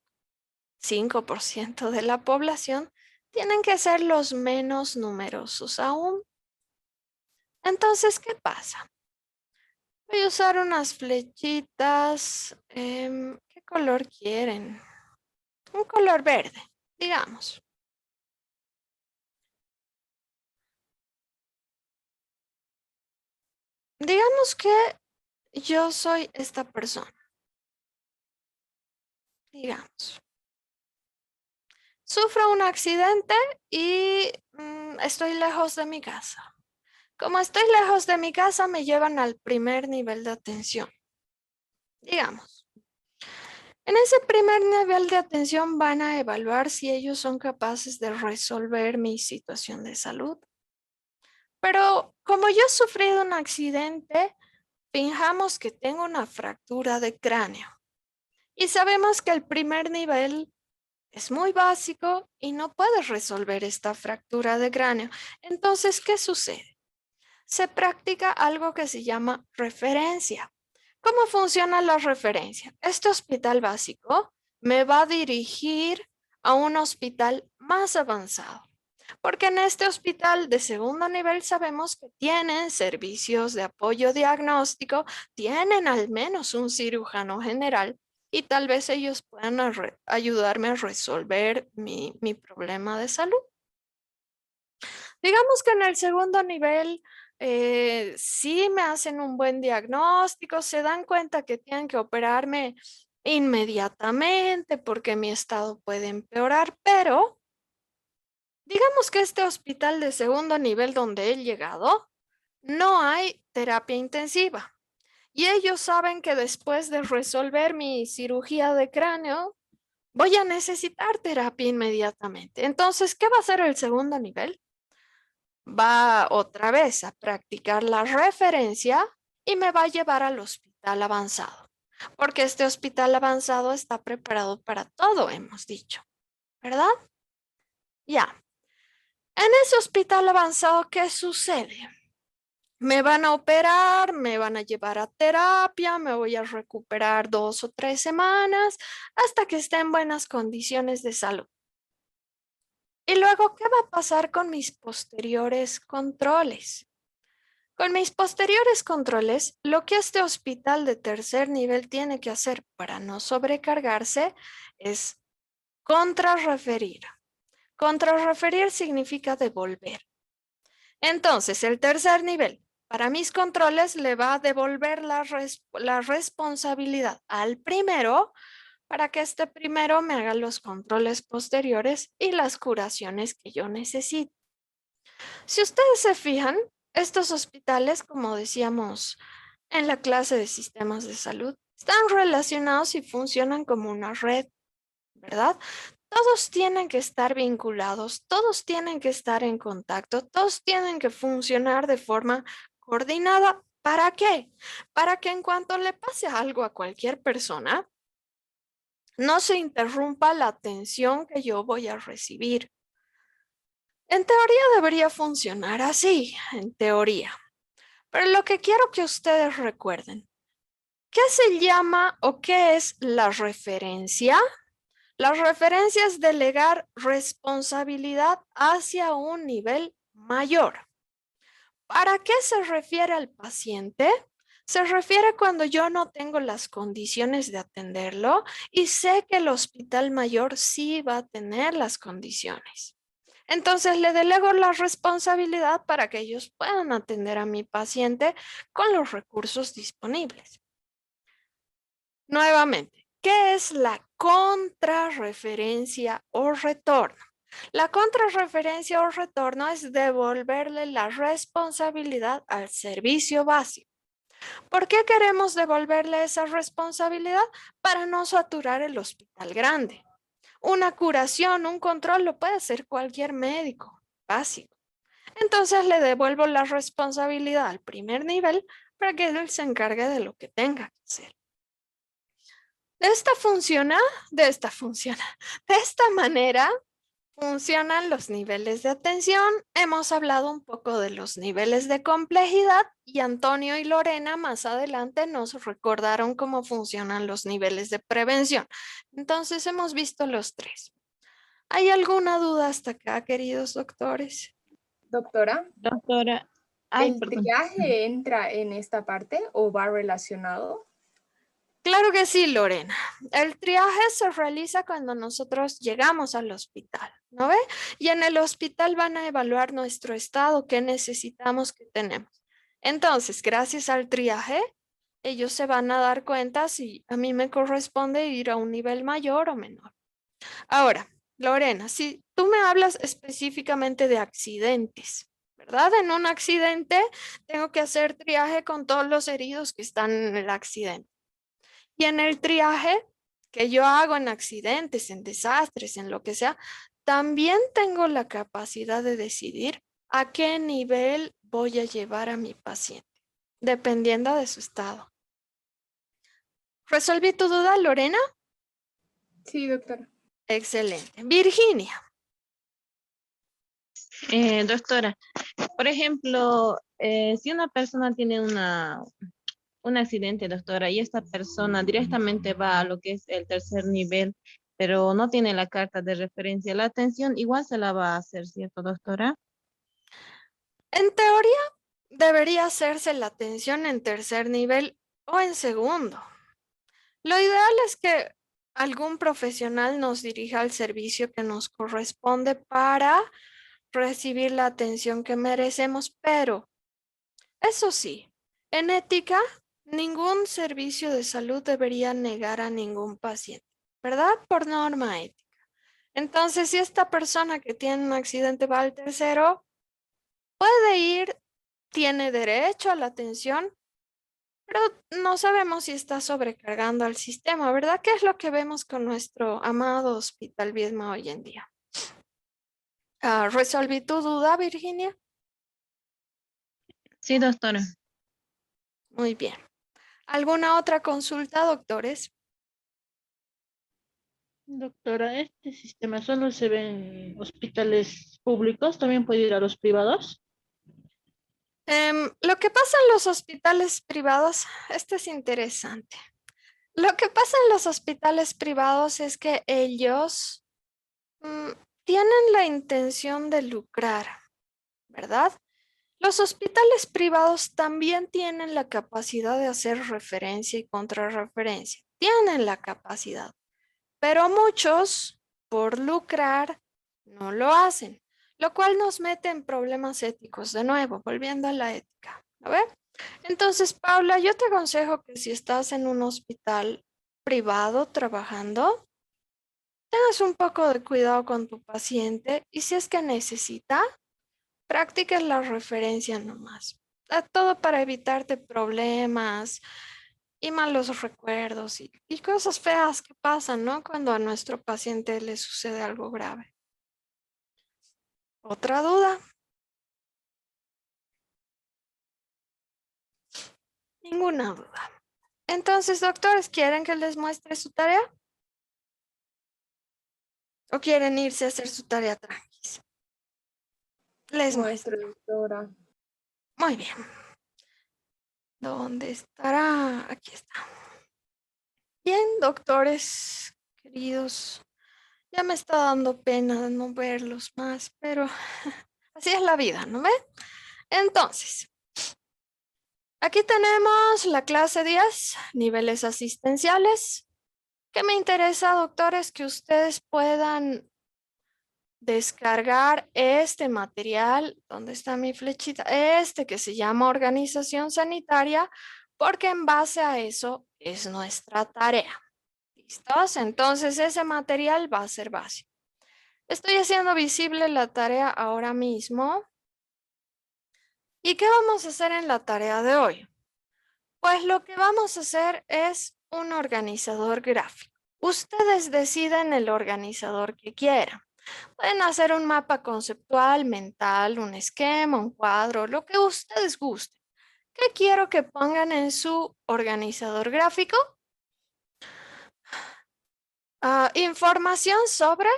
5% de la población, tienen que ser los menos numerosos aún. Entonces, ¿qué pasa? Voy a usar unas flechitas. ¿Qué color quieren? Un color verde, digamos. Digamos que yo soy esta persona. Digamos. Sufro un accidente y estoy lejos de mi casa. Como estoy lejos de mi casa, me llevan al primer nivel de atención. Digamos. En ese primer nivel de atención van a evaluar si ellos son capaces de resolver mi situación de salud. Pero como yo he sufrido un accidente, fijamos que tengo una fractura de cráneo. Y sabemos que el primer nivel es muy básico y no puedes resolver esta fractura de cráneo. Entonces, ¿qué sucede? Se practica algo que se llama referencia. ¿Cómo funciona la referencia? Este hospital básico me va a dirigir a un hospital más avanzado. Porque en este hospital de segundo nivel sabemos que tienen servicios de apoyo diagnóstico, tienen al menos un cirujano general y tal vez ellos puedan ayudarme a resolver mi problema de salud. Digamos que en el segundo nivel sí me hacen un buen diagnóstico, se dan cuenta que tienen que operarme inmediatamente porque mi estado puede empeorar, pero digamos que este hospital de segundo nivel donde he llegado, no hay terapia intensiva. Y ellos saben que después de resolver mi cirugía de cráneo, voy a necesitar terapia inmediatamente. Entonces, ¿qué va a hacer el segundo nivel? Va otra vez a practicar la referencia y me va a llevar al hospital avanzado. Porque este hospital avanzado está preparado para todo, hemos dicho. ¿Verdad? Ya. En ese hospital avanzado, ¿qué sucede? Me van a operar, me van a llevar a terapia, me voy a recuperar 2 o 3 semanas hasta que esté en buenas condiciones de salud. Y luego, ¿qué va a pasar con mis posteriores controles? Con mis posteriores controles, lo que este hospital de tercer nivel tiene que hacer para no sobrecargarse es contrarreferir. Contrarreferir significa devolver. Entonces, el tercer nivel, para mis controles, le va a devolver la responsabilidad al primero para que este primero me haga los controles posteriores y las curaciones que yo necesito. Si ustedes se fijan, estos hospitales, como decíamos en la clase de sistemas de salud, están relacionados y funcionan como una red, ¿verdad? Todos tienen que estar vinculados, todos tienen que estar en contacto, todos tienen que funcionar de forma coordinada. ¿Para qué? Para que en cuanto le pase algo a cualquier persona, no se interrumpa la atención que yo voy a recibir. En teoría debería funcionar así, en teoría. Pero lo que quiero que ustedes recuerden, ¿qué se llama o qué es la referencia? La referencia es delegar responsabilidad hacia un nivel mayor. ¿Para qué se refiere al paciente? Se refiere cuando yo no tengo las condiciones de atenderlo y sé que el hospital mayor sí va a tener las condiciones. Entonces le delego la responsabilidad para que ellos puedan atender a mi paciente con los recursos disponibles. Nuevamente, ¿qué es la contrarreferencia o retorno? La contrarreferencia o retorno es devolverle la responsabilidad al servicio básico. ¿Por qué queremos devolverle esa responsabilidad? Para no saturar el hospital grande. Una curación, un control lo puede hacer cualquier médico básico. Entonces le devuelvo la responsabilidad al primer nivel para que él se encargue de lo que tenga que hacer. De esta manera funcionan los niveles de atención. Hemos hablado un poco de los niveles de complejidad y Antonio y Lorena más adelante nos recordaron cómo funcionan los niveles de prevención. Entonces hemos visto los tres. ¿Hay alguna duda hasta acá, queridos doctores? Doctora, Doctora, ¿el perdón. triaje entra en esta parte o va relacionado? Claro que sí, Lorena. El triaje se realiza cuando nosotros llegamos al hospital, ¿no ve? Y en el hospital van a evaluar nuestro estado, qué necesitamos, qué tenemos. Entonces, gracias al triaje, ellos se van a dar cuenta si a mí me corresponde ir a un nivel mayor o menor. Ahora, Lorena, si tú me hablas específicamente de accidentes, ¿verdad? En un accidente tengo que hacer triaje con todos los heridos que están en el accidente. Y en el triaje que yo hago en accidentes, en desastres, en lo que sea, también tengo la capacidad de decidir a qué nivel voy a llevar a mi paciente, dependiendo de su estado. ¿Resolví tu duda, Lorena? Sí, doctora. Excelente. Virginia. Doctora, por ejemplo, si una persona tiene un accidente, doctora, y esta persona directamente va a lo que es el tercer nivel, pero no tiene la carta de referencia, la atención igual se la va a hacer, ¿cierto, doctora? En teoría, debería hacerse la atención en tercer nivel o en segundo. Lo ideal es que algún profesional nos dirija al servicio que nos corresponde para recibir la atención que merecemos, pero eso sí, en ética, ningún servicio de salud debería negar a ningún paciente, ¿verdad? Por norma ética. Entonces, si esta persona que tiene un accidente va al tercero, puede ir, tiene derecho a la atención, pero no sabemos si está sobrecargando al sistema, ¿verdad? ¿Qué es lo que vemos con nuestro amado Hospital Viedma hoy en día? ¿Resolví tu duda, Virginia? Sí, doctora. Muy bien. ¿Alguna otra consulta, doctores? Doctora, ¿este sistema solo se ve en hospitales públicos? ¿También puede ir a los privados? Lo que pasa en los hospitales privados, esto es interesante. Lo que pasa en los hospitales privados es que ellos tienen la intención de lucrar, ¿verdad? Los hospitales privados también tienen la capacidad de hacer referencia y contrarreferencia. Tienen la capacidad, pero muchos, por lucrar, no lo hacen, lo cual nos mete en problemas éticos. De nuevo, volviendo a la ética. ¿A ver? Entonces, Paula, yo te aconsejo que si estás en un hospital privado trabajando, tengas un poco de cuidado con tu paciente y si es que necesita, practiques la referencia nomás. Todo para evitarte problemas y malos recuerdos y cosas feas que pasan, ¿no? Cuando a nuestro paciente le sucede algo grave. ¿Otra duda? Ninguna duda. Entonces, doctores, ¿quieren que les muestre su tarea? ¿O quieren irse a hacer su tarea tranquilos? Les muestro. Muestra, doctora. Muy bien. ¿Dónde estará? Aquí está. Bien, doctores queridos. Ya me está dando pena no verlos más, pero así es la vida, ¿no ve? Entonces, aquí tenemos la clase 10, niveles asistenciales. ¿Qué me interesa, doctores? Que ustedes puedan descargar este material, ¿dónde está mi flechita? Este que se llama organización sanitaria, porque en base a eso es nuestra tarea. ¿Listos? Entonces ese material va a ser básico. Estoy haciendo visible la tarea ahora mismo. ¿Y qué vamos a hacer en la tarea de hoy? Pues lo que vamos a hacer es un organizador gráfico. Ustedes deciden el organizador que quieran. Pueden hacer un mapa conceptual, mental, un esquema, un cuadro, lo que ustedes gusten. ¿Qué quiero que pongan en su organizador gráfico? Información sobre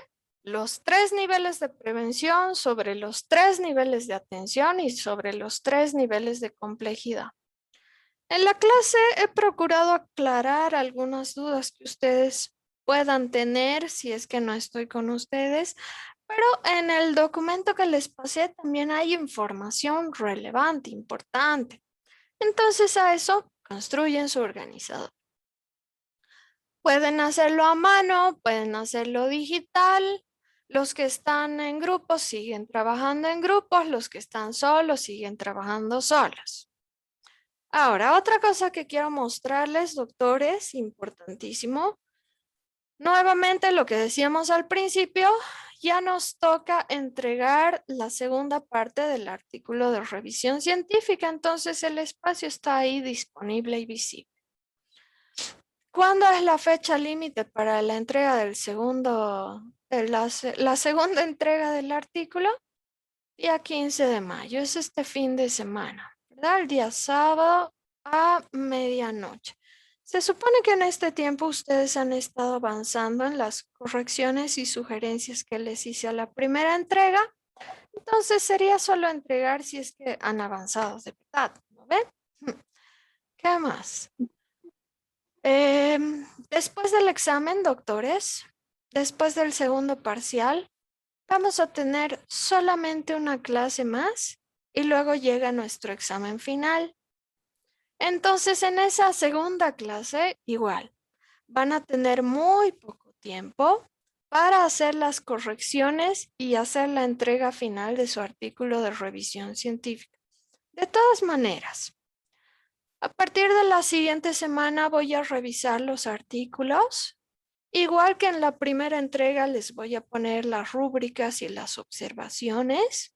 los 3 niveles de prevención, sobre los 3 niveles de atención y sobre los 3 niveles de complejidad. En la clase he procurado aclarar algunas dudas que ustedes puedan tener si es que no estoy con ustedes, pero en el documento que les pasé también hay información relevante, importante. Entonces a eso construyen su organizador. Pueden hacerlo a mano, pueden hacerlo digital. Los que están en grupos siguen trabajando en grupos, los que están solos siguen trabajando solos. Ahora, otra cosa que quiero mostrarles, doctores, importantísimo. Nuevamente, lo que decíamos al principio, ya nos toca entregar la segunda parte del artículo de revisión científica, entonces el espacio está ahí disponible y visible. ¿Cuándo es la fecha límite para la entrega del segundo, la segunda entrega del artículo? Día 15 de mayo, es este fin de semana, ¿verdad? El día sábado a medianoche. Se supone que en este tiempo ustedes han estado avanzando en las correcciones y sugerencias que les hice a la primera entrega. Entonces sería solo entregar si es que han avanzado de verdad, ¿no ven? ¿Qué más? Después del examen, doctores, después del segundo parcial, vamos a tener solamente una clase más y luego llega nuestro examen final. Entonces, en esa segunda clase, igual, van a tener muy poco tiempo para hacer las correcciones y hacer la entrega final de su artículo de revisión científica. De todas maneras, a partir de la siguiente semana voy a revisar los artículos. Igual que en la primera entrega les voy a poner las rúbricas y las observaciones.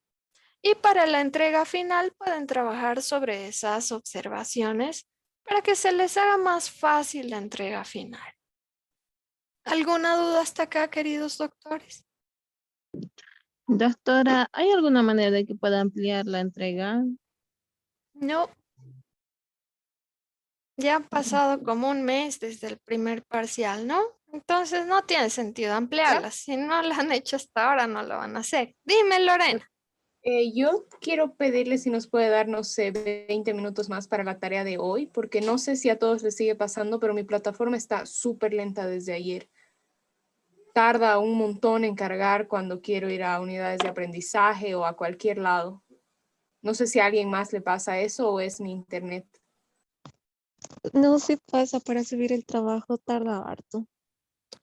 Y para la entrega final pueden trabajar sobre esas observaciones para que se les haga más fácil la entrega final. ¿Alguna duda hasta acá, queridos doctores? Doctora, ¿hay alguna manera de que pueda ampliar la entrega? No. Ya han pasado como un mes desde el primer parcial, ¿no? Entonces no tiene sentido ampliarla. Si no la han hecho hasta ahora, no lo van a hacer. Dime, Lorena. Yo quiero pedirle si nos puede dar, no sé, 20 minutos más para la tarea de hoy, porque no sé si a todos les sigue pasando, pero mi plataforma está súper lenta desde ayer. Tarda un montón en cargar cuando quiero ir a unidades de aprendizaje o a cualquier lado. No sé si a alguien más le pasa eso o es mi internet. No, sí pasa, para subir el trabajo tarda harto.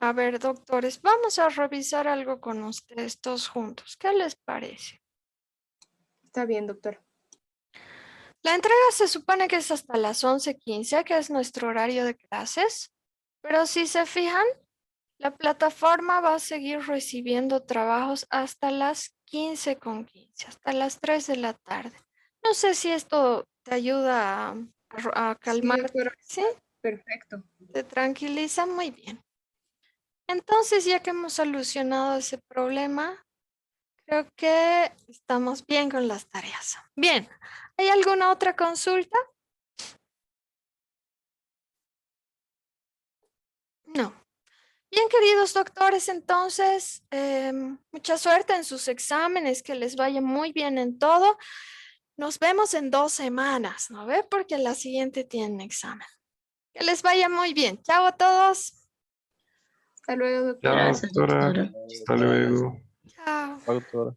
A ver, doctores, vamos a revisar algo con ustedes todos juntos. ¿Qué les parece? Está bien, doctor. La entrega se supone que es hasta las 11:15, que es nuestro horario de clases, pero si se fijan, la plataforma va a seguir recibiendo trabajos hasta las 15:15, hasta las 3 de la tarde. No sé si esto te ayuda a Sí, calmar, doctora, ¿sí? perfecto. Te tranquiliza muy bien. Entonces, ya que hemos solucionado ese problema, creo que estamos bien con las tareas. Bien, ¿hay alguna otra consulta? No. Bien, queridos doctores, entonces, mucha suerte en sus exámenes, que les vaya muy bien en todo. Nos vemos en 2 semanas, ¿no ve? Porque la siguiente tienen examen. Que les vaya muy bien. Chao a todos. Hasta luego, doctor. Gracias, doctora. doctora. Hasta luego. Chao. Doctora.